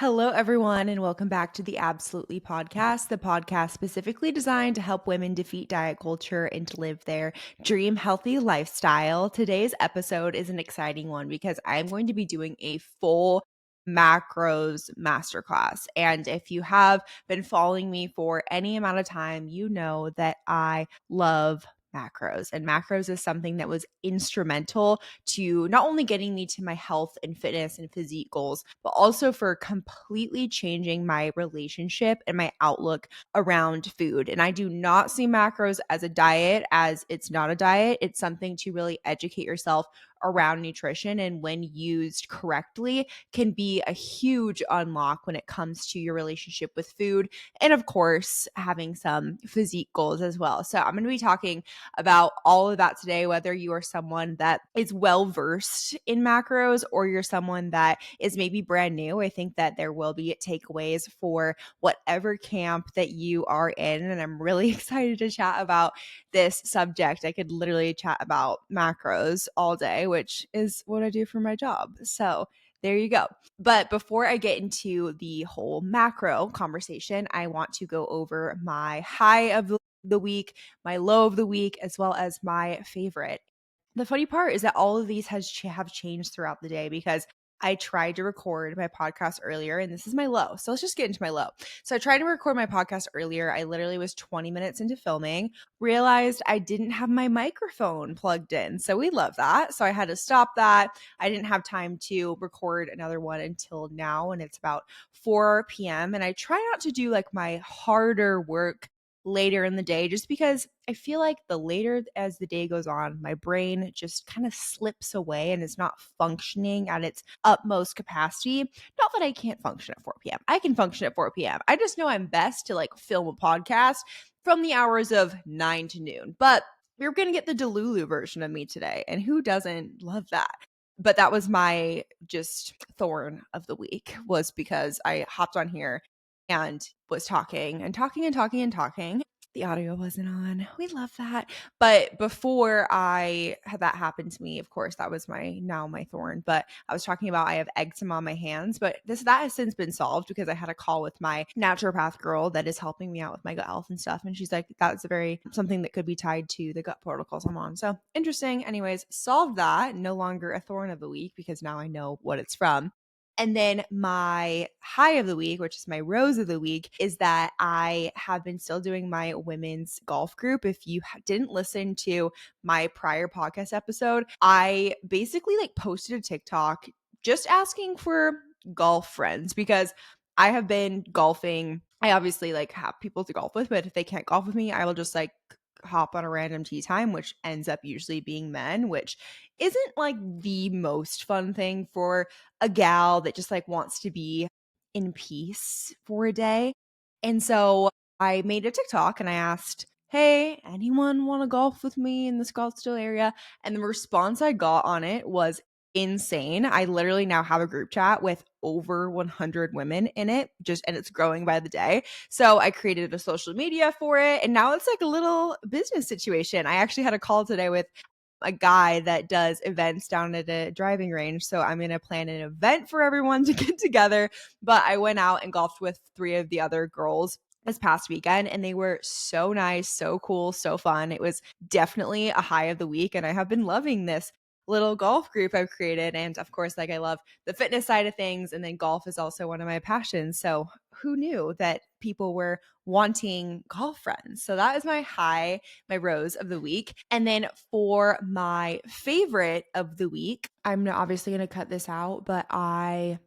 Hello, everyone, and welcome back to the Absolutely Podcast, the podcast specifically designed to help women defeat diet culture and to live their dream healthy lifestyle. Today's episode is an exciting one because I'm going to be doing a full macros masterclass. And if you have been following me for any amount of time, you know that I love macros. And macros is something that was instrumental to not only getting me to my health and fitness and physique goals, but also for completely changing my relationship and my outlook around food. And I do not see macros as a diet, as it's not a diet. It's something to really educate yourself around nutrition, and when used correctly can be a huge unlock when it comes to your relationship with food and of course having some physique goals as well. So I'm going to be talking about all of that today, whether you are someone that is well versed in macros or you're someone that is maybe brand new. I think that there will be takeaways for whatever camp that you are in. And I'm really excited to chat about this subject. I could literally chat about macros all day, which is what I do for my job. So there you go. But before I get into the whole macro conversation, I want to go over my high of the week, my low of the week, as well as my favorite. The funny part is that all of these have changed throughout the day because I tried to record my podcast earlier and this is my low. So let's just get into my low. So I tried to record my podcast earlier. I literally was 20 minutes into filming, realized I didn't have my microphone plugged in. So we love that. So I had to stop that. I didn't have time to record another one until now, and it's about 4 p.m. And I try not to do like my harder work later in the day just because I feel like the later as the day goes on, my brain just kind of slips away and is not functioning at its utmost capacity. Not that I can't function at 4 p.m. I can function at 4 p.m. I just know I'm best to like film a podcast from the hours of 9 to noon. But you're going to get the Delulu version of me today. And who doesn't love that? But that was my just thorn of the week, was because I hopped on here and was talking and talking and talking and talking. The audio wasn't on. We love that. But before I had that happen to me, of course, that was my thorn. But I was talking about I have eczema on my hands, but that has since been solved because I had a call with my naturopath girl that is helping me out with my gut health and stuff. And she's like, that's a very something that could be tied to the gut protocols I'm on. So interesting. Anyways, solved that. No longer a thorn of the week because now I know what it's from. And then my high of the week, which is my rose of the week, is that I have been still doing my women's golf group. If you didn't listen to my prior podcast episode, I basically like posted a TikTok just asking for golf friends because I have been golfing. I obviously like have people to golf with, but if they can't golf with me, I will just like hop on a random tea time, which ends up usually being men, which isn't like the most fun thing for a gal that just like wants to be in peace for a day. And so I made a TikTok and I asked, hey, anyone want to golf with me in the Scottsdale area? And the response I got on it was insane. I literally now have a group chat with over 100 women in it, and it's growing by the day. So I created a social media for it, and now it's like a little business situation. I actually had a call today with a guy that does events down at a driving range. So I'm going to plan an event for everyone to get together. But I went out and golfed with 3 of the other girls this past weekend, and they were so nice, so cool, so fun. It was definitely a high of the week, and I have been loving this little golf group I've created. And of course, like I love the fitness side of things, and then golf is also one of my passions. So who knew that people were wanting golf friends? So that is my high, my rose of the week. And then for my favorite of the week, I'm obviously going to cut this out, but I'm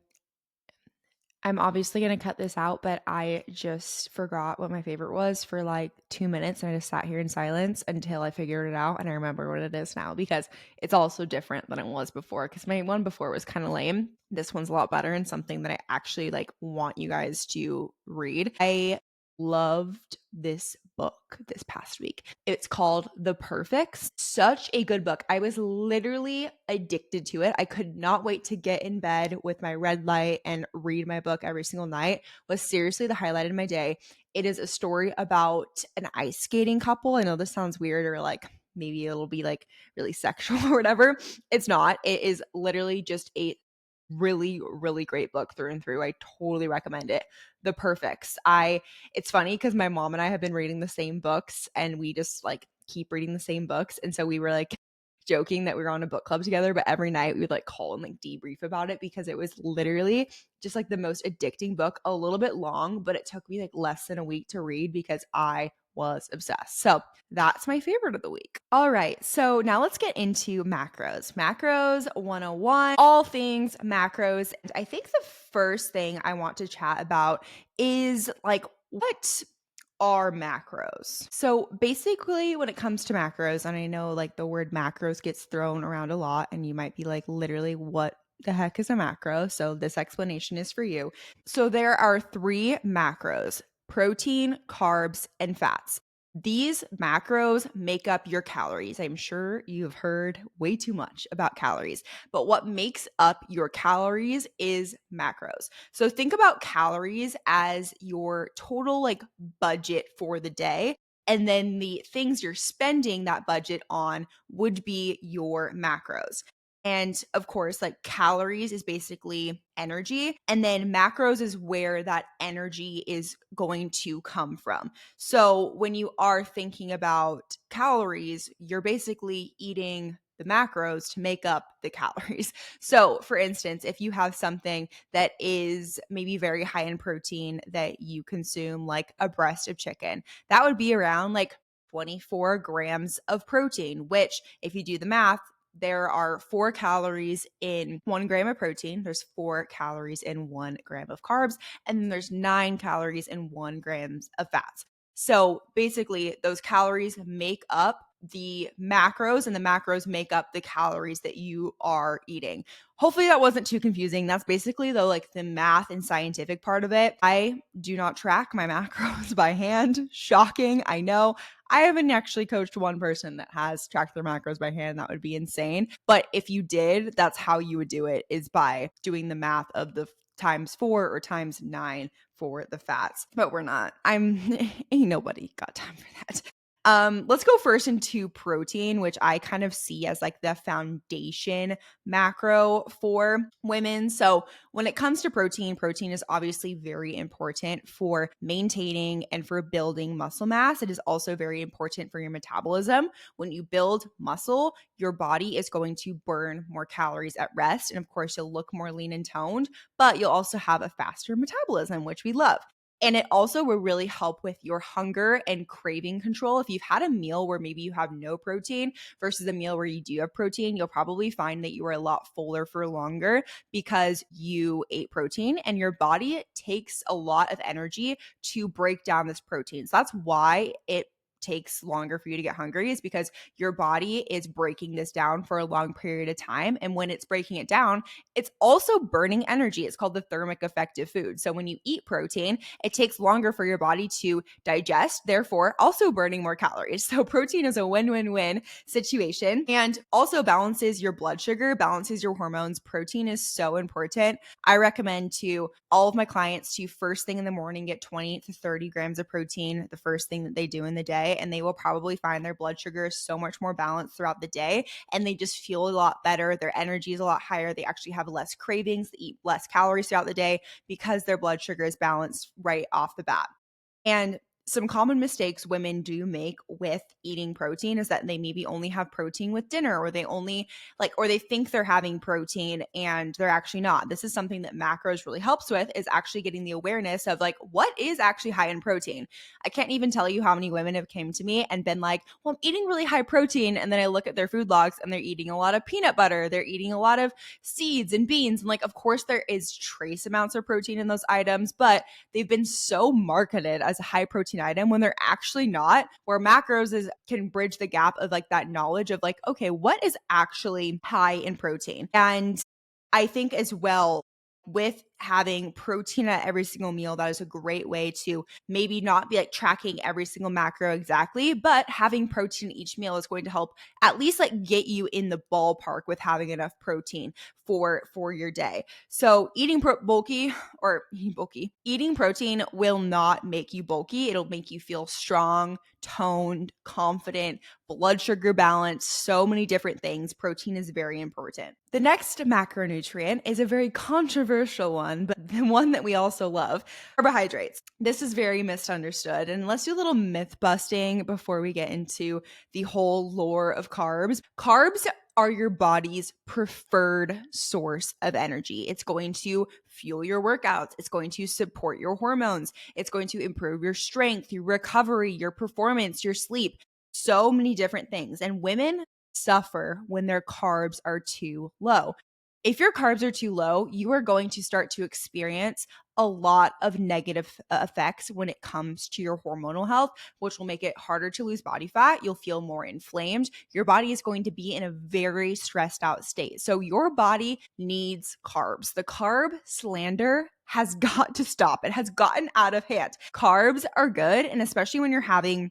obviously going to cut this out, but I just forgot what my favorite was for like 2 minutes. And I just sat here in silence until I figured it out. And I remember what it is now because it's also different than it was before. Because my one before was kind of lame. This one's a lot better and something that I actually like want you guys to read. I loved this book this past week. It's called The Perfects. Such a good book. I was literally addicted to it. I could not wait to get in bed with my red light and read my book every single night. Was seriously the highlight of my day. It is a story about an ice skating couple. I know this sounds weird or like maybe it'll be like really sexual or whatever. It's not. It is literally just a Really, really great book through and through. I totally recommend it. The Perfects. It's funny because my mom and I have been reading the same books and we just like keep reading the same books. And so we were like joking that we were on a book club together, but every night we would like call and like debrief about it because it was literally just like the most addicting book, a little bit long, but it took me like less than a week to read because I was obsessed. So that's my favorite of the week. All right. So now let's get into macros. Macros 101, all things macros. And I think the first thing I want to chat about is like, what are macros? So basically, when it comes to macros, and I know like the word macros gets thrown around a lot, and you might be like, literally, what the heck is a macro? So this explanation is for you. So there are three macros: protein, carbs, and fats. These macros make up your calories. I'm sure you've heard way too much about calories, but what makes up your calories is macros. So think about calories as your total like budget for the day. And then the things you're spending that budget on would be your macros. And of course, like calories is basically energy. And then macros is where that energy is going to come from. So when you are thinking about calories, you're basically eating the macros to make up the calories. So, for instance, if you have something that is maybe very high in protein that you consume, like a breast of chicken, that would be around like 24 grams of protein, which, if you do the math, there are 4 calories in 1 gram of protein. There's 4 calories in 1 gram of carbs. And then there's 9 calories in 1 gram of fats. So basically, those calories make up the macros, and the macros make up the calories that you are eating. Hopefully that wasn't too confusing. That's basically the math and scientific part of it. I do not track my macros by hand. Shocking, I know. I haven't actually coached one person that has tracked their macros by hand. That would be insane. But if you did, that's how you would do it, is by doing the math of the times 4 or times 9 for the fats. But we're not. Ain't nobody got time for that. Let's go first into protein, which I kind of see as like the foundation macro for women. So when it comes to protein, protein is obviously very important for maintaining and for building muscle mass. It is also very important for your metabolism. When you build muscle, your body is going to burn more calories at rest. And of course, you'll look more lean and toned, but you'll also have a faster metabolism, which we love. And it also will really help with your hunger and craving control. If you've had a meal where maybe you have no protein versus a meal where you do have protein, you'll probably find that you are a lot fuller for longer because you ate protein, and your body takes a lot of energy to break down this protein. So that's why it takes longer for you to get hungry, is because your body is breaking this down for a long period of time. And when it's breaking it down, it's also burning energy. It's called the thermic effect of food. So when you eat protein, it takes longer for your body to digest, therefore also burning more calories. So protein is a win-win-win situation, and also balances your blood sugar, balances your hormones. Protein is so important. I recommend to all of my clients to first thing in the morning get 20 to 30 grams of protein the first thing that they do in the day, and they will probably find their blood sugar is so much more balanced throughout the day, and they just feel a lot better. Their energy is a lot higher. They actually have less cravings. They eat less calories throughout the day because their blood sugar is balanced right off the bat. And some common mistakes women do make with eating protein is that they maybe only have protein with dinner, or or they think they're having protein and they're actually not. This is something that macros really helps with, is actually getting the awareness of like, what is actually high in protein. I can't even tell you how many women have came to me and been like, well, I'm eating really high protein. And then I look at their food logs and they're eating a lot of peanut butter. They're eating a lot of seeds and beans. And like, of course there is trace amounts of protein in those items, but they've been so marketed as a high protein item when they're actually not, where can bridge the gap of like that knowledge of like, okay, what is actually high in protein? And I think as well, with having protein at every single meal. That is a great way to maybe not be like tracking every single macro exactly, but having protein each meal is going to help at least like get you in the ballpark with having enough protein for your day. So eating protein will not make you bulky. It'll make you feel strong, toned, confident, blood sugar balance, so many different things. Protein is very important. The next macronutrient is a very controversial one, but the one that we also love, carbohydrates. This is very misunderstood. And let's do a little myth busting before we get into the whole lore of carbs. Carbs are your body's preferred source of energy. It's going to fuel your workouts. It's going to support your hormones. It's going to improve your strength, your recovery, your performance, your sleep, so many different things. And women suffer when their carbs are too low. If your carbs are too low, you are going to start to experience a lot of negative effects when it comes to your hormonal health, which will make it harder to lose body fat. You'll feel more inflamed. Your body is going to be in a very stressed out state. So your body needs carbs. The carb slander has got to stop. It has gotten out of hand. Carbs are good, and especially when you're having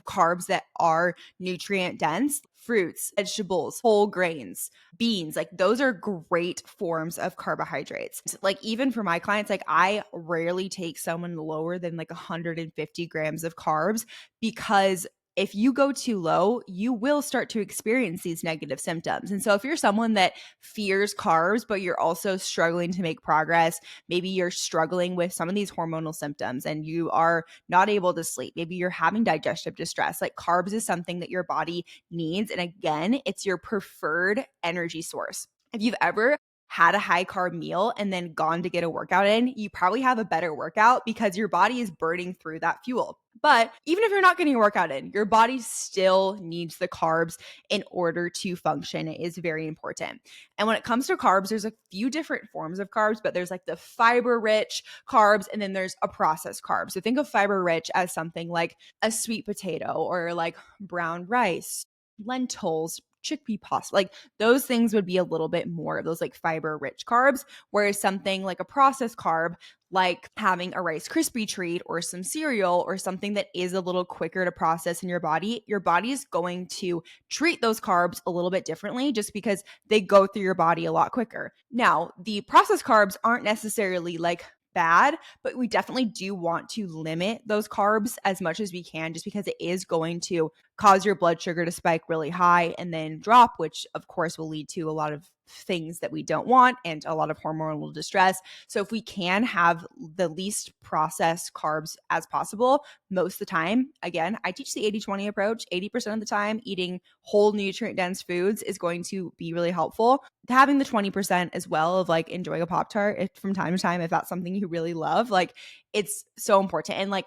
carbs that are nutrient dense, fruits, vegetables, whole grains, beans, like those are great forms of carbohydrates. Like even for my clients, like I rarely take someone lower than like 150 grams of carbs, because if you go too low, you will start to experience these negative symptoms. And so if you're someone that fears carbs, but you're also struggling to make progress, maybe you're struggling with some of these hormonal symptoms and you are not able to sleep, maybe you're having digestive distress, like carbs is something that your body needs. And again, it's your preferred energy source. If you've ever had a high carb meal and then gone to get a workout in, you probably have a better workout because your body is burning through that fuel. But even if you're not getting a workout in, your body still needs the carbs in order to function. It is very important. And when it comes to carbs, there's a few different forms of carbs, but there's like the fiber rich carbs and then there's a processed carb. So think of fiber rich as something like a sweet potato or like brown rice, lentils, chickpea pasta. Like those things would be a little bit more of those like fiber rich carbs, whereas something like a processed carb, like having a Rice Krispie treat or some cereal or something that is a little quicker to process in your body is going to treat those carbs a little bit differently just because they go through your body a lot quicker. Now, the processed carbs aren't necessarily like bad, but we definitely do want to limit those carbs as much as we can just because it is going to cause your blood sugar to spike really high and then drop, which of course will lead to a lot of things that we don't want and a lot of hormonal distress. So if we can have the least processed carbs as possible, most of the time, again, I teach the 80-20 approach. 80% of the time, eating whole nutrient dense foods is going to be really helpful. Having the 20% as well of like enjoying a Pop-Tart from time to time, if that's something you really love, like it's so important. And like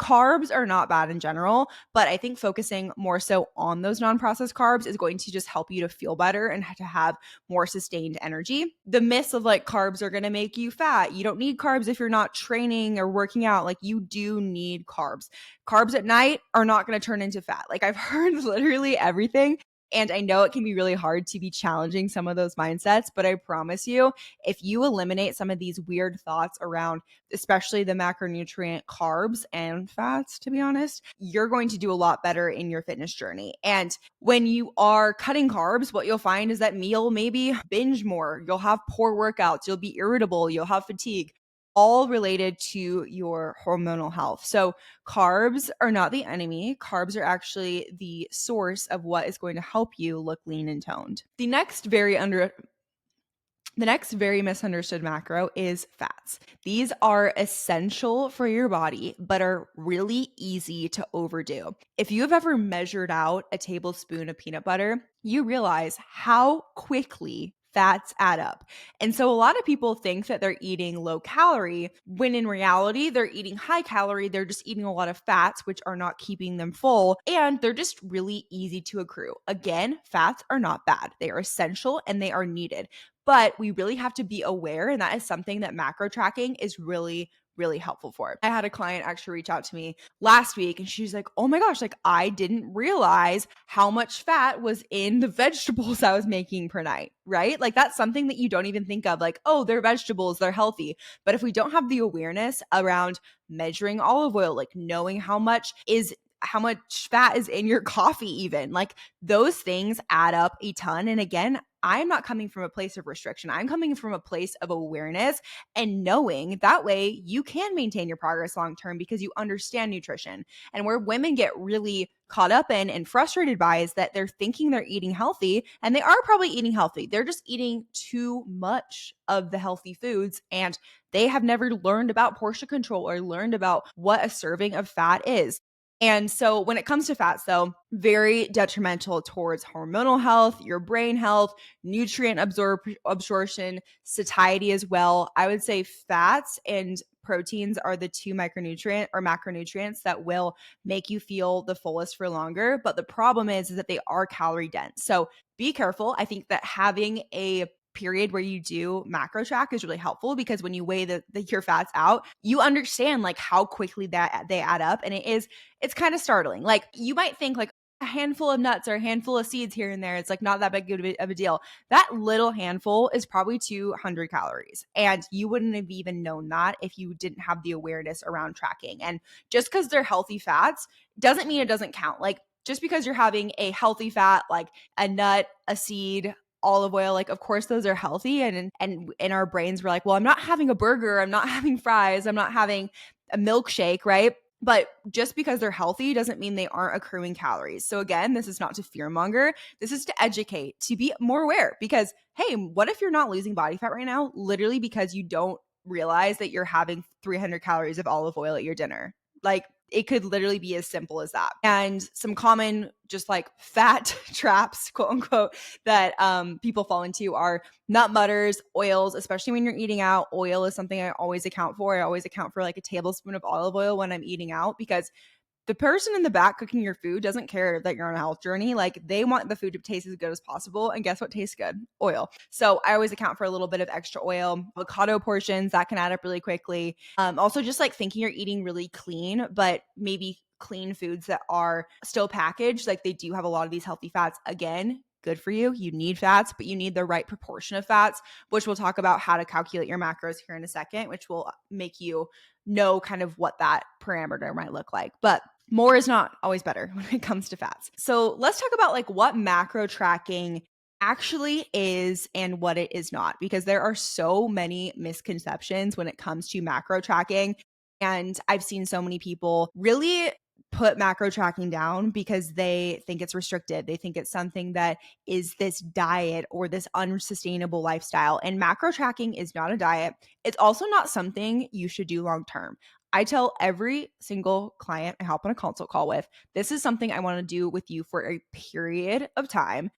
carbs are not bad in general, but I think focusing more so on those non-processed carbs is going to just help you to feel better and to have more sustained energy. The myths of like carbs are going to make you fat. You don't need carbs if you're not training or working out. Like you do need carbs. Carbs at night are not going to turn into fat. Like I've heard literally everything. And I know it can be really hard to be challenging some of those mindsets, but I promise you, if you eliminate some of these weird thoughts around, especially the macronutrient carbs and fats, to be honest, you're going to do a lot better in your fitness journey. And when you are cutting carbs, what you'll find is that you'll maybe binge more, you'll have poor workouts, you'll be irritable, you'll have fatigue, all related to your hormonal health. So carbs are not the enemy. Carbs are actually the source of what is going to help you look lean and toned. The next very misunderstood macro is fats. These are essential for your body, but are really easy to overdo. If you have ever measured out a tablespoon of peanut butter, you realize how quickly fats add up. And so a lot of people think that they're eating low calorie when in reality, they're eating high calorie. They're just eating a lot of fats, which are not keeping them full. And they're just really easy to accrue. Again, fats are not bad. They are essential and they are needed. But we really have to be aware, and that is something that macro tracking is really, really helpful for. I had a client actually reach out to me last week and she's like, "Oh my gosh, like I didn't realize how much fat was in the vegetables I was making per night," right? Like that's something that you don't even think of, like, "Oh, they're vegetables, they're healthy." But if we don't have the awareness around measuring olive oil, like knowing how much fat is in your coffee, even like those things add up a ton. And again, I'm not coming from a place of restriction. I'm coming from a place of awareness and knowing that way you can maintain your progress long term because you understand nutrition. And where women get really caught up in and frustrated by is that they're thinking they're eating healthy and they are probably eating healthy. They're just eating too much of the healthy foods and they have never learned about portion control or learned about what a serving of fat is. And so when it comes to fats, though, very detrimental towards hormonal health, your brain health, nutrient absorption, satiety as well. I would say fats and proteins are the two micronutrient or macronutrients that will make you feel the fullest for longer. But the problem is that they are calorie dense. So be careful. I think that having a period where you do macro track is really helpful because when you weigh your fats out, you understand like how quickly that they add up. And it's kind of startling. Like you might think like a handful of nuts or a handful of seeds here and there, it's like not that big of a deal. That little handful is probably 200 calories. And you wouldn't have even known that if you didn't have the awareness around tracking. And just because they're healthy fats doesn't mean it doesn't count. Like just because you're having a healthy fat, like a nut, a seed, olive oil, like of course those are healthy, and in our brains we're like, well, I'm not having a burger, I'm not having fries, I'm not having a milkshake, right? But just because they're healthy doesn't mean they aren't accruing calories. So again, this is not to fearmonger. This is to educate, to be more aware because, hey, what if you're not losing body fat right now literally because you don't realize that you're having 300 calories of olive oil at your dinner? Like it could literally be as simple as that. And some common just like fat traps, quote unquote, that people fall into are nut butters, oils, especially when you're eating out. Oil is something I always account for. I always account for like a tablespoon of olive oil when I'm eating out because the person in the back cooking your food doesn't care that you're on a health journey. Like they want the food to taste as good as possible. And guess what tastes good? Oil. So I always account for a little bit of extra oil. Avocado portions, that can add up really quickly. Also just like thinking you're eating really clean, but maybe clean foods that are still packaged. Like they do have a lot of these healthy fats. Again, good for you. You need fats, but you need the right proportion of fats, which we'll talk about how to calculate your macros here in a second, which will make you know kind of what that parameter might look like. But more is not always better when it comes to fats. So let's talk about like what macro tracking actually is and what it is not, because there are so many misconceptions when it comes to macro tracking. And I've seen so many people really put macro tracking down because they think it's restricted. They think it's something that is this diet or this unsustainable lifestyle. And macro tracking is not a diet. It's also not something you should do long term. I tell every single client I hop on a consult call with, this is something I want to do with you for a period of time.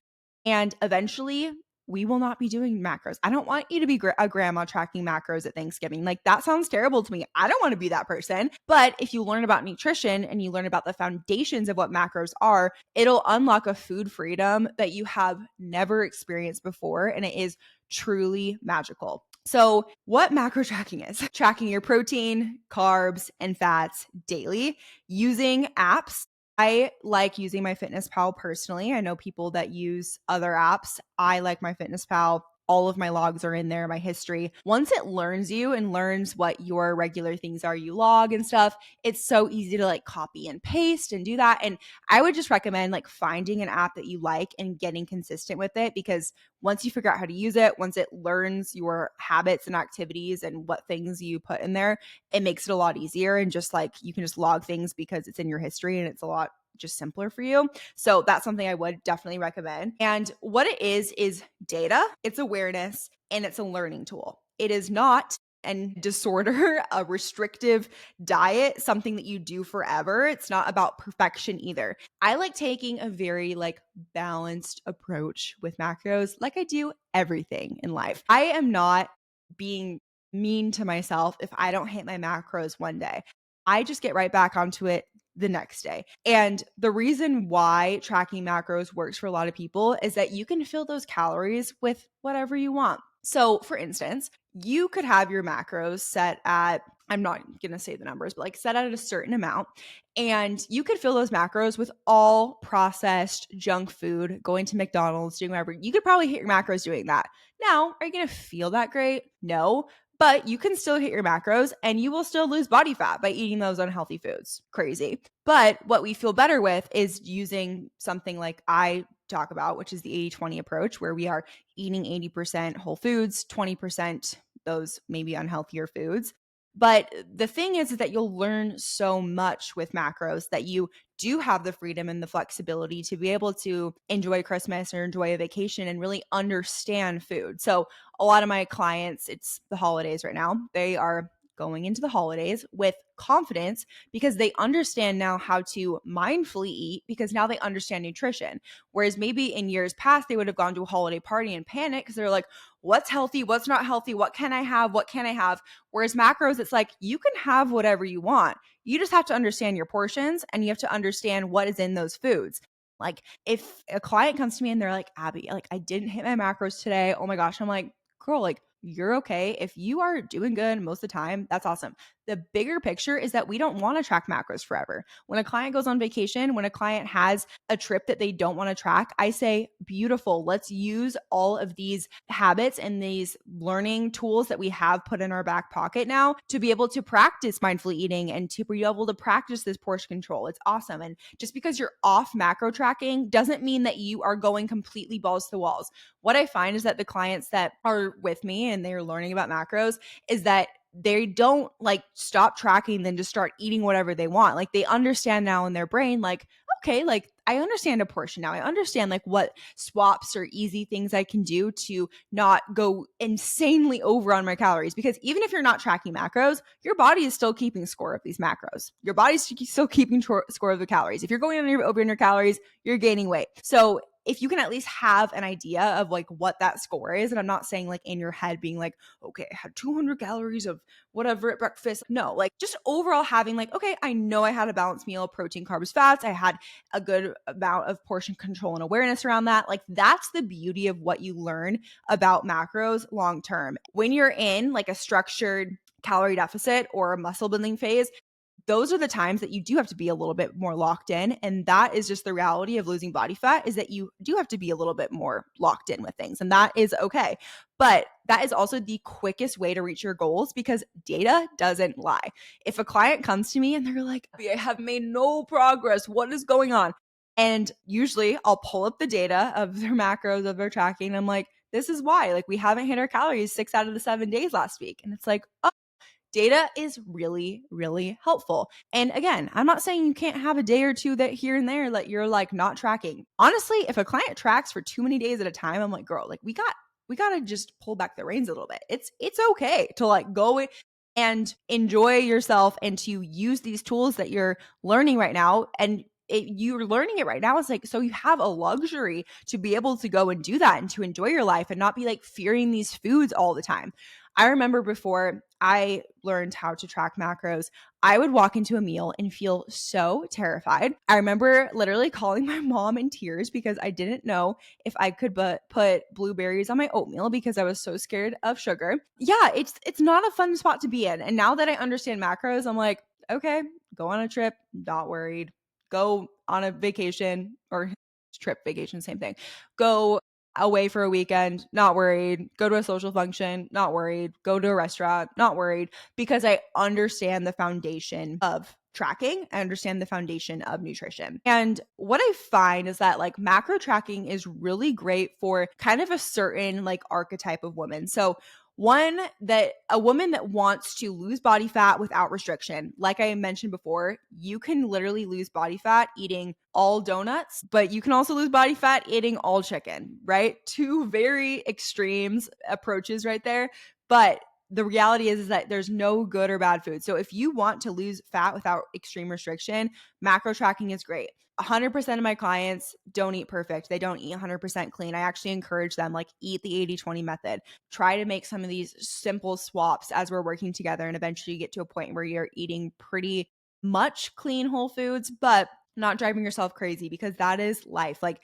And eventually, we will not be doing macros. I don't want you to be a grandma tracking macros at Thanksgiving. Like that sounds terrible to me. I don't want to be that person. But if you learn about nutrition and you learn about the foundations of what macros are, it'll unlock a food freedom that you have never experienced before. And it is truly magical. So, what macro tracking is tracking your protein, carbs, and fats daily using apps. I like using MyFitnessPal personally. I know people that use other apps. I like MyFitnessPal. All of my logs are in there, my history. Once it learns you and learns what your regular things are you log and stuff, it's so easy to like copy and paste and do that. And I would just recommend like finding an app that you like and getting consistent with it, because once you figure out how to use it, once it learns your habits and activities and what things you put in there, it makes it a lot easier. And just like you can just log things because it's in your history and it's a lot just simpler for you. So that's something I would definitely recommend. And what it is data, it's awareness, and it's a learning tool. It is not a disorder, a restrictive diet, something that you do forever. It's not about perfection either. I like taking a very like balanced approach with macros, like I do everything in life. I am not being mean to myself if I don't hit my macros one day. I just get right back onto it the next day. And the reason why tracking macros works for a lot of people is that you can fill those calories with whatever you want. So, for instance, you could have your macros set at I'm not going to say the numbers, but like set at a certain amount. And you could fill those macros with all processed junk food, going to McDonald's, doing whatever. You could probably hit your macros doing that. Now, are you going to feel that great? No, but you can still hit your macros and you will still lose body fat by eating those unhealthy foods. Crazy. But what we feel better with is using something like I talk about, which is the 80-20 approach, where we are eating 80% whole foods, 20% those maybe unhealthier foods. But the thing is that you'll learn so much with macros that you do have the freedom and the flexibility to be able to enjoy Christmas or enjoy a vacation and really understand food. So, a lot of my clients, it's the holidays right now, they are going into the holidays with confidence because they understand now how to mindfully eat because now they understand nutrition. Whereas maybe in years past, they would have gone to a holiday party and panic because they're like, what's healthy? What's not healthy? What can I have? What can I have? Whereas macros, it's like you can have whatever you want. You just have to understand your portions and you have to understand what is in those foods. Like if a client comes to me and they're like, Abby, like I didn't hit my macros today. Oh my gosh. I'm like, girl, like you're okay. If you are doing good most of the time, that's awesome. The bigger picture is that we don't want to track macros forever. When a client goes on vacation, when a client has a trip that they don't want to track, I say, beautiful. Let's use all of these habits and these learning tools that we have put in our back pocket now to be able to practice mindful eating and to be able to practice this portion control. It's awesome. And just because you're off macro tracking doesn't mean that you are going completely balls to the walls. What I find is that the clients that are with me and they're learning about macros is that they don't like stop tracking, then just start eating whatever they want. Like they understand now in their brain, like, okay, like I understand a portion now. I understand like what swaps or easy things I can do to not go insanely over on my calories. Because even if you're not tracking macros, your body is still keeping score of these macros. Your body's still keeping score of the calories. If you're going over your calories, you're gaining weight. So if you can at least have an idea of like what that score is, and I'm not saying like in your head being like, okay, I had 200 calories of whatever at breakfast. No, like just overall having like, okay, I know I had a balanced meal, protein, carbs, fats. I had a good amount of portion control and awareness around that. Like that's the beauty of what you learn about macros long term. When you're in like a structured calorie deficit or a muscle building phase, those are the times that you do have to be a little bit more locked in. And that is just the reality of losing body fat, is that you do have to be a little bit more locked in with things. And that is okay. But that is also the quickest way to reach your goals because data doesn't lie. If a client comes to me and they're like, I have made no progress, what is going on? And usually I'll pull up the data of their macros, of their tracking. And I'm like, this is why, like, we haven't hit our calories 6 out of the 7 days last week. And it's like, oh, data is really, really helpful. And again, I'm not saying you can't have a day or two that here and there that you're like not tracking. Honestly, if a client tracks for too many days at a time, I'm like, girl, like we got to just pull back the reins a little bit. It's okay to like go and enjoy yourself and to use these tools that you're learning right now. And you're learning it right now. It's like, so you have a luxury to be able to go and do that and to enjoy your life and not be like fearing these foods all the time. I remember before I learned how to track macros, I would walk into a meal and feel so terrified. I remember literally calling my mom in tears because I didn't know if I could put blueberries on my oatmeal because I was so scared of sugar. Yeah, it's not a fun spot to be in. And now that I understand macros, I'm like, okay, go on a trip, not worried. Go on a vacation or trip, vacation, same thing. Go away for a weekend, not worried. Go to a social function, not worried. Go to a restaurant, not worried, because I understand the foundation of tracking. I understand the foundation of nutrition. And what I find is that like macro tracking is really great for kind of a certain like archetype of woman. So one, that a woman that wants to lose body fat without restriction. Like I mentioned before, you can literally lose body fat eating all donuts, but you can also lose body fat eating all chicken, right? Two very extremes approaches right there. But the reality is that there's no good or bad food. So if you want to lose fat without extreme restriction, macro tracking is great. 100% of my clients don't eat perfect. They don't eat 100% clean. I actually encourage them like eat the 80-20 method. Try to make some of these simple swaps as we're working together and eventually you get to a point where you're eating pretty much clean whole foods, but not driving yourself crazy because that is life. Like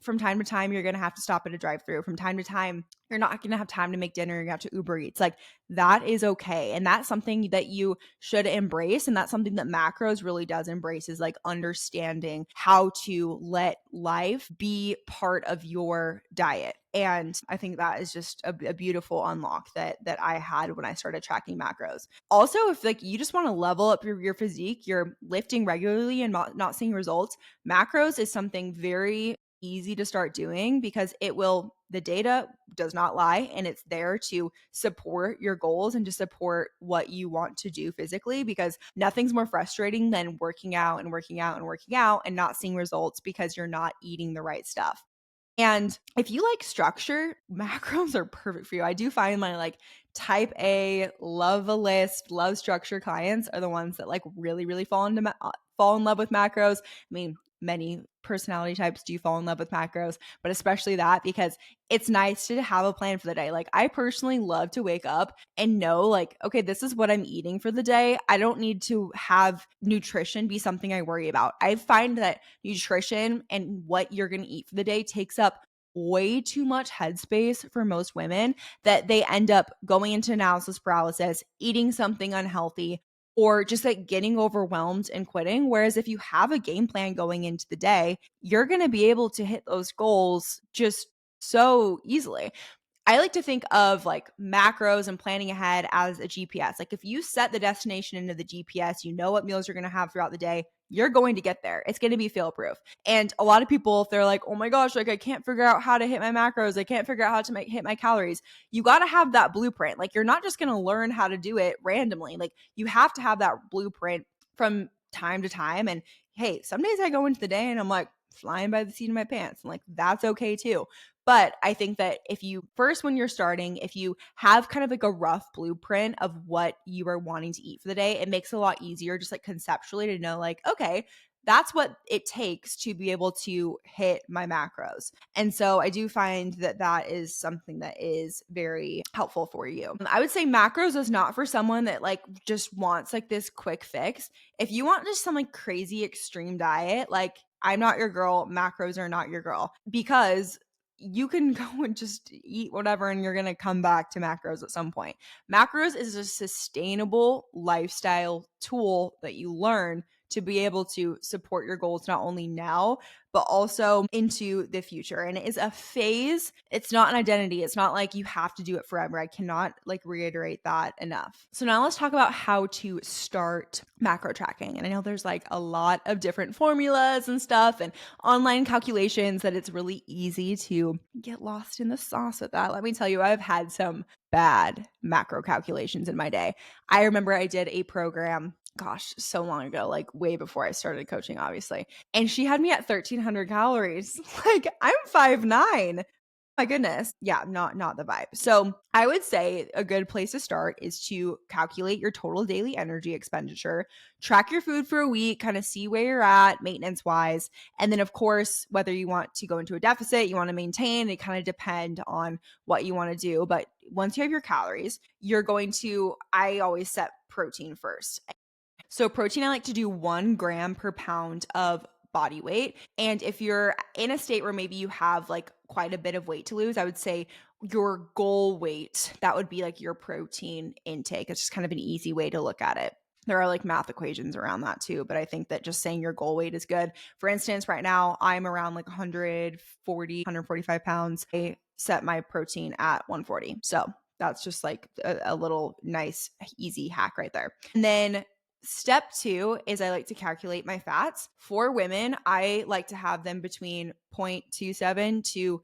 from time to time, you're going to have to stop at a drive through. From time to time, you're not going to have time to make dinner. You're going to have to Uber Eats. Like that is okay. And that's something that you should embrace. And that's something that macros really does embrace is like understanding how to let life be part of your diet. And I think that is just a beautiful unlock that I had when I started tracking macros. Also, if like you just want to level up your physique, you're lifting regularly and not seeing results, macros is something very easy to start doing because the data does not lie and it's there to support your goals and to support what you want to do physically, because nothing's more frustrating than working out and working out and working out and not seeing results because you're not eating the right stuff. And if you like structure, macros are perfect for you. I do find my like type A, love a list, love structure clients are the ones that like really, really fall in love with macros. I mean, many personality types do fall in love with macros, but especially that because it's nice to have a plan for the day. Like I personally love to wake up and know like, okay, this is what I'm eating for the day. I don't need to have nutrition be something I worry about. I find that nutrition and what you're going to eat for the day takes up way too much headspace for most women that they end up going into analysis paralysis, eating something unhealthy, or just like getting overwhelmed and quitting. Whereas if you have a game plan going into the day, you're going to be able to hit those goals just so easily. I like to think of like macros and planning ahead as a GPS. Like if you set the destination into the GPS, you know what meals you're going to have throughout the day, you're going to get there. It's going to be fail proof. And a lot of people, if they're like, oh my gosh, like I can't figure out how to hit my macros, I can't figure out how to hit my calories. You got to have that blueprint. Like you're not just going to learn how to do it randomly. Like you have to have that blueprint from time to time. And hey, some days I go into the day and I'm like flying by the seat of my pants. And like, that's okay too. But I think that when you're starting, if you have kind of like a rough blueprint of what you are wanting to eat for the day, it makes it a lot easier just like conceptually to know like, okay, that's what it takes to be able to hit my macros. And so I do find that that is something that is very helpful for you. I would say macros is not for someone that like just wants like this quick fix. If you want just some like crazy extreme diet, like I'm not your girl, macros are not your girl, because you can go and just eat whatever and you're going to come back to macros at some point. Macros is a sustainable lifestyle tool that you learn to be able to support your goals not only now, but also into the future. And it is a phase. It's not an identity. It's not like you have to do it forever. I cannot like reiterate that enough. So now let's talk about how to start macro tracking. And I know there's like a lot of different formulas and stuff and online calculations that it's really easy to get lost in the sauce with that. Let me tell you, I've had some bad macro calculations in my day. I remember I did a program, gosh, so long ago, like way before I started coaching, obviously. And she had me at 1,300 calories. Like I'm 5'9". My goodness. Yeah, not the vibe. So I would say a good place to start is to calculate your total daily energy expenditure, track your food for a week, kind of see where you're at maintenance wise. And then of course, whether you want to go into a deficit, you want to maintain, it kind of depend on what you want to do. But once you have your calories, I always set protein first. So protein, I like to do 1 gram per pound of body weight. And if you're in a state where maybe you have like quite a bit of weight to lose, I would say your goal weight, that would be like your protein intake. It's just kind of an easy way to look at it. There are like math equations around that too, but I think that just saying your goal weight is good. For instance, right now I'm around like 145 pounds. I set my protein at 140. So that's just like a little nice, easy hack right there. And then step 2 is I like to calculate my fats. For women, I like to have them between 0.27 to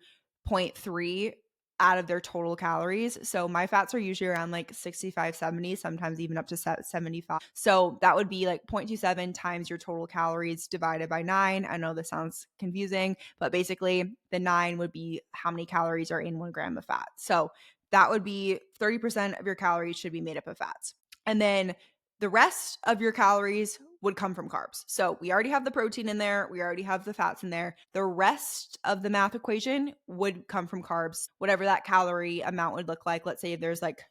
0.3 out of their total calories. So my fats are usually around like 65, 70, sometimes even up to 75. So that would be like 0.27 times your total calories divided by 9. I know this sounds confusing, but basically the 9 would be how many calories are in 1 gram of fat. So that would be 30% of your calories should be made up of fats. And then the rest of your calories would come from carbs. So we already have the protein in there. We already have the fats in there. The rest of the math equation would come from carbs, whatever that calorie amount would look like. Let's say there's like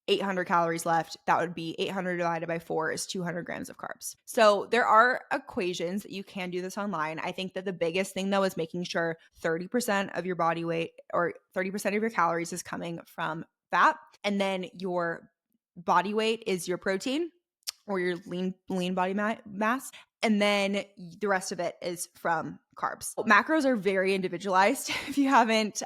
800 calories left. That would be 800 divided by 4 is 200 grams of carbs. So there are equations that you can do this online. I think that the biggest thing though is making sure 30% of your body weight or 30% of your calories is coming from fat. And then your body weight is your protein or your lean body mass. And then the rest of it is from carbs. Macros are very individualized. If you haven't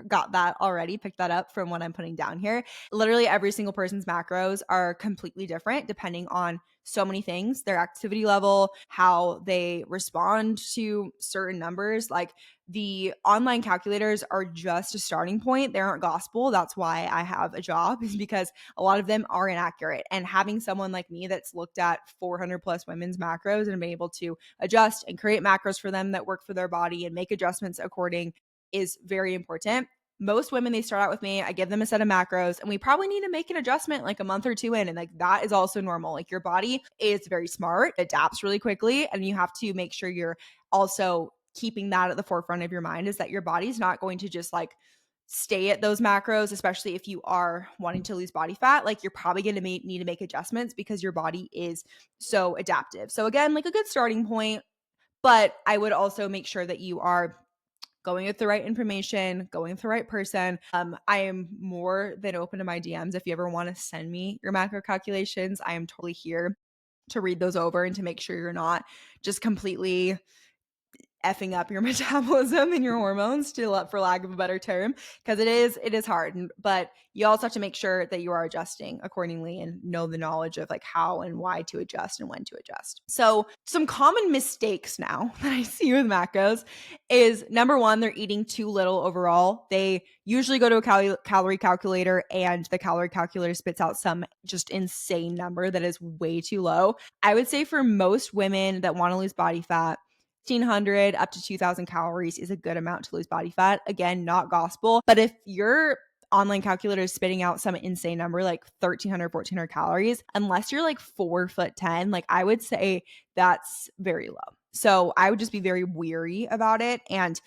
got that already, picked that up from what I'm putting down here. Literally every single person's macros are completely different depending on so many things, their activity level, how they respond to certain numbers. Like the online calculators are just a starting point. They aren't gospel. That's why I have a job, is because a lot of them are inaccurate. And having someone like me that's looked at 400 plus women's macros and been able to adjust and create macros for them that work for their body and make adjustments according is very important. Most women, they start out with me, I give them a set of macros, and we probably need to make an adjustment like a month or two in. And like that is also normal. Like your body is very smart, adapts really quickly, and you have to make sure you're also keeping that at the forefront of your mind, is that your body's not going to just like stay at those macros, especially if you are wanting to lose body fat. Like you're probably going to need to make adjustments because your body is so adaptive. So again, like a good starting point, but I would also make sure that you are going with the right information, going with the right person. I am more than open to my DMs. If you ever want to send me your macro calculations, I am totally here to read those over and to make sure you're not just completely effing up your metabolism and your hormones, for lack of a better term, because it is hard. But you also have to make sure that you are adjusting accordingly and know the knowledge of like how and why to adjust and when to adjust. So some common mistakes now that I see with macros is, number one, they're eating too little overall. They usually go to a calorie calculator and the calorie calculator spits out some just insane number that is way too low. I would say for most women that want to lose body fat, 1,500 up to 2,000 calories is a good amount to lose body fat. Again, not gospel, but if your online calculator is spitting out some insane number like 1,300, 1,400 calories, unless you're like 4'10", like I would say that's very low. So I would just be very weary about it, and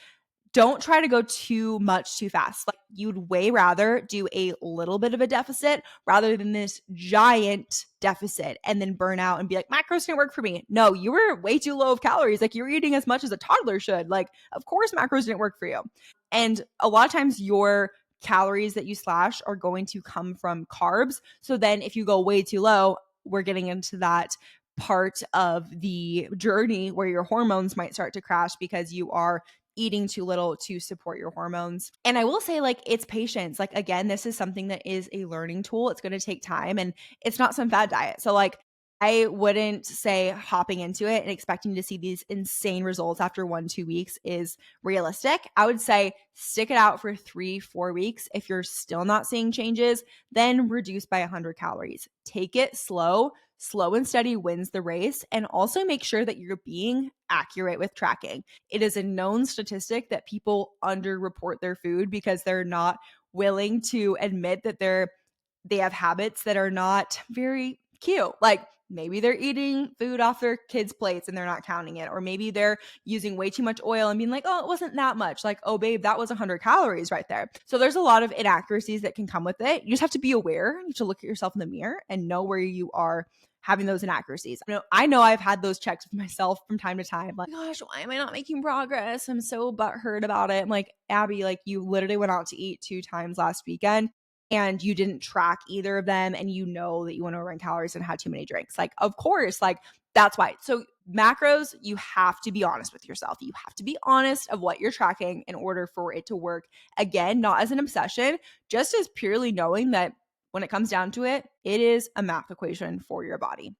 don't try to go too much too fast. Like you'd way rather do a little bit of a deficit rather than this giant deficit and then burn out and be like, macros didn't work for me. No, you were way too low of calories. Like you're eating as much as a toddler should. Like, of course, macros didn't work for you. And a lot of times your calories that you slash are going to come from carbs. So then if you go way too low, we're getting into that part of the journey where your hormones might start to crash because you are eating too little to support your hormones. And I will say, like, it's patience. Like, again, this is something that is a learning tool. It's going to take time, and it's not some fad diet. So like, I wouldn't say hopping into it and expecting to see these insane results after 1-2 weeks is realistic. I would say stick it out for 3-4 weeks. If you're still not seeing changes, then reduce by 100 calories. Take it slow. Slow and steady wins the race. And also make sure that you're being accurate with tracking. It is a known statistic that people underreport their food because they're not willing to admit that they have habits that are not very cute. Like maybe they're eating food off their kids' plates and they're not counting it. Or maybe they're using way too much oil and being like, oh, it wasn't that much. Like, oh, babe, that was 100 calories right there. So there's a lot of inaccuracies that can come with it. You just have to be aware. You have to look at yourself in the mirror and know where you are having those inaccuracies. I know I've had those checks with myself from time to time. Like, gosh, why am I not making progress? I'm so butthurt about it. I'm like, Abby, like you literally went out to eat 2 times last weekend and you didn't track either of them, and you know that you went over in calories and had too many drinks. Like, of course, like that's why. So macros, you have to be honest with yourself. You have to be honest of what you're tracking in order for it to work. Again, not as an obsession, just as purely knowing that when it comes down to it, it is a math equation for your body.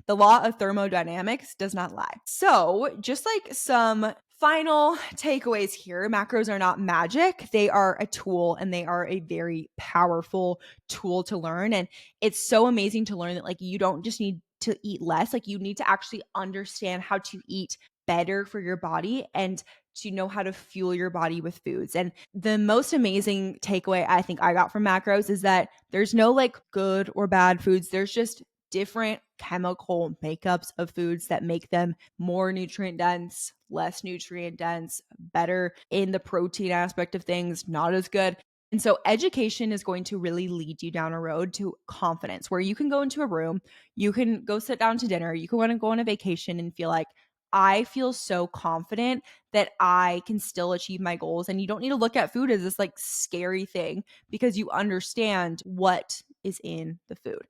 The law of thermodynamics does not lie. So, just like some final takeaways here, macros are not magic. They are a tool, and they are a very powerful tool to learn. And it's so amazing to learn that like you don't just need to eat less, like you need to actually understand how to eat better for your body and to know how to fuel your body with foods. And the most amazing takeaway I think I got from macros is that there's no like good or bad foods. There's just different chemical makeups of foods that make them more nutrient dense, less nutrient dense, better in the protein aspect of things, not as good. And so education is going to really lead you down a road to confidence where you can go into a room, you can go sit down to dinner, you can want to go on a vacation and feel like, I feel so confident that I can still achieve my goals. And you don't need to look at food as this like scary thing because you understand what is in the food.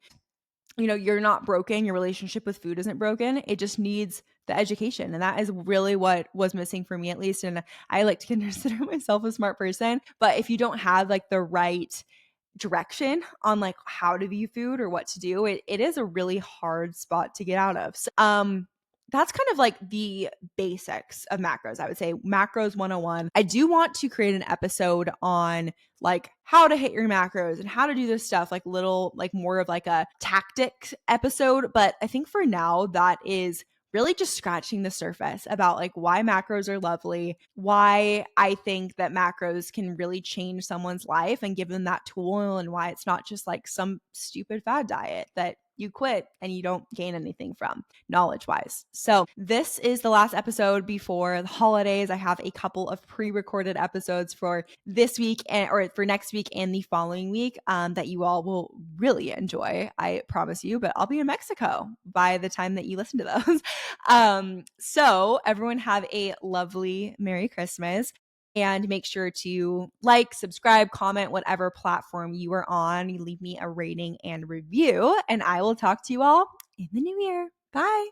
You're not broken. Your relationship with food isn't broken. It just needs the education. And that is really what was missing for me, at least. And I like to consider myself a smart person. But if you don't have like the right direction on like how to view food or what to do, it is a really hard spot to get out of. So, that's kind of like the basics of macros. I would say macros 101. I do want to create an episode on like how to hit your macros and how to do this stuff, like little, like more of like a tactics episode. But I think for now, that is really just scratching the surface about like why macros are lovely, why I think that macros can really change someone's life and give them that tool, and why it's not just like some stupid fad diet that you quit and you don't gain anything from knowledge wise. So this is the last episode before the holidays. I have a couple of pre-recorded episodes for this week or for next week and the following week that you all will really enjoy. I promise you, but I'll be in Mexico by the time that you listen to those. So everyone have a lovely Merry Christmas. And make sure to like, subscribe, comment, whatever platform you are on. You leave me a rating and review, and I will talk to you all in the new year. Bye.